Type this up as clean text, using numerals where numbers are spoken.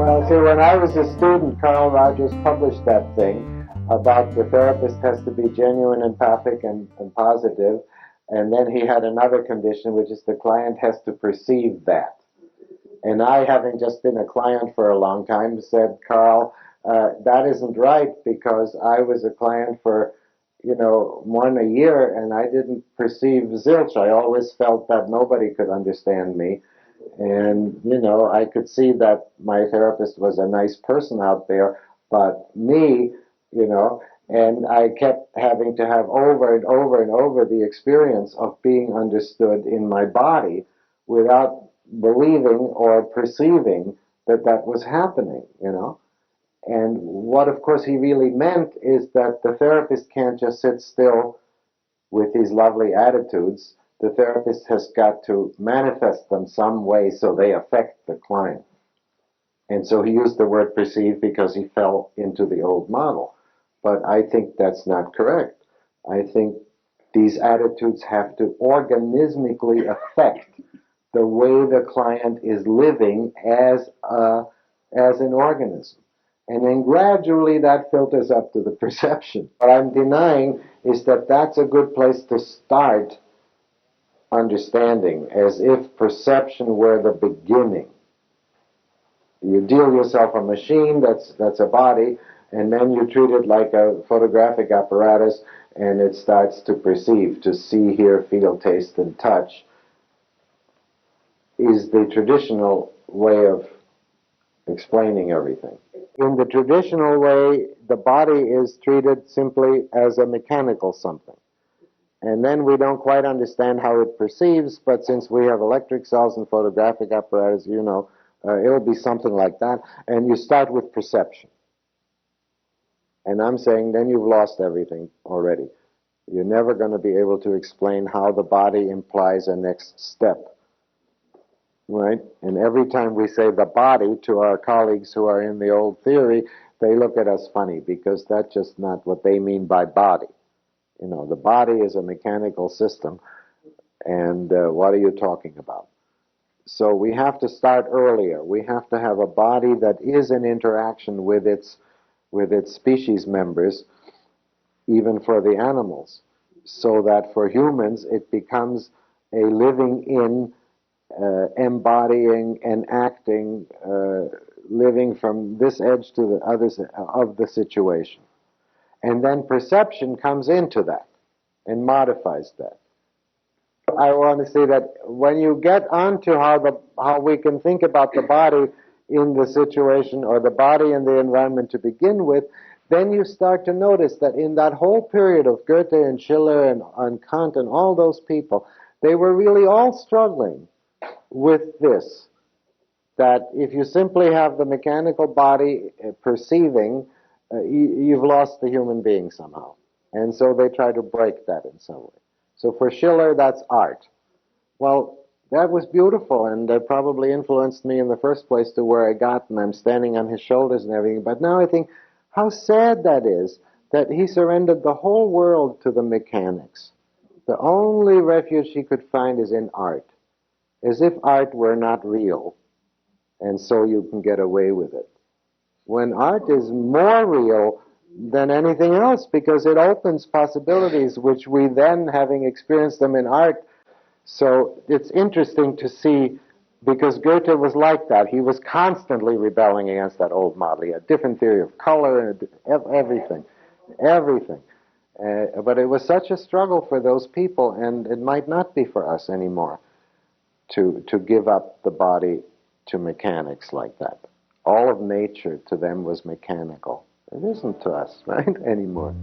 Well, see, when I was a student, Carl Rogers published that thing about the therapist has to be genuine, empathic, and positive. And then he had another condition, which is the client has to perceive that. And I, having just been a client for a long time, said, Carl, that isn't right because I was a client for, more than a year and I didn't perceive zilch. I always felt that nobody could understand me. And, I could see that my therapist was a nice person out there, but me, and I kept having to have over and over and over the experience of being understood in my body without believing or perceiving that that was happening. And what, of course, he really meant is that the therapist can't just sit still with these lovely attitudes. The therapist has got to manifest them some way so they affect the client. And so he used the word perceive because he fell into the old model. But I think that's not correct. I think these attitudes have to organismically affect the way the client is living as an organism. And then gradually that filters up to the perception. What I'm denying is that that's a good place to start understanding, as if perception were the beginning. You deal yourself a machine, that's a body, and then you treat it like a photographic apparatus, and it starts to perceive, to see, hear, feel, taste, and touch, is the traditional way of explaining everything. In the traditional way, the body is treated simply as a mechanical something. And then we don't quite understand how it perceives, but since we have electric cells and photographic apparatus, it'll be something like that. And you start with perception. And I'm saying then you've lost everything already. You're never going to be able to explain how the body implies a next step. Right? And every time we say the body to our colleagues who are in the old theory, they look at us funny because that's just not what they mean by body. The body is a mechanical system, and what are you talking about? So we have to start earlier. We have to have a body that is in interaction with its species members, even for the animals, so that for humans it becomes a living in, embodying and acting, living from this edge to the other of the situation. And then perception comes into that and modifies that. I want to say that when you get onto how we can think about the body in the situation or the body in the environment to begin with, then you start to notice that in that whole period of Goethe and Schiller and Kant and all those people, they were really all struggling with this, that if you simply have the mechanical body perceiving, you've lost the human being somehow. And so they try to break that in some way. So for Schiller, that's art. Well, that was beautiful, and it probably influenced me in the first place to where I got, and I'm standing on his shoulders and everything. But now I think how sad that is, that he surrendered the whole world to the mechanics. The only refuge he could find is in art, as if art were not real, and so you can get away with it. When art is more real than anything else, because it opens possibilities which we then, having experienced them in art. So it's interesting to see, because Goethe was like that. He was constantly rebelling against that old model. He had a different theory of color and everything. But it was such a struggle for those people, and it might not be for us anymore to give up the body to mechanics like that. All of nature to them was mechanical. It isn't to us, right, anymore.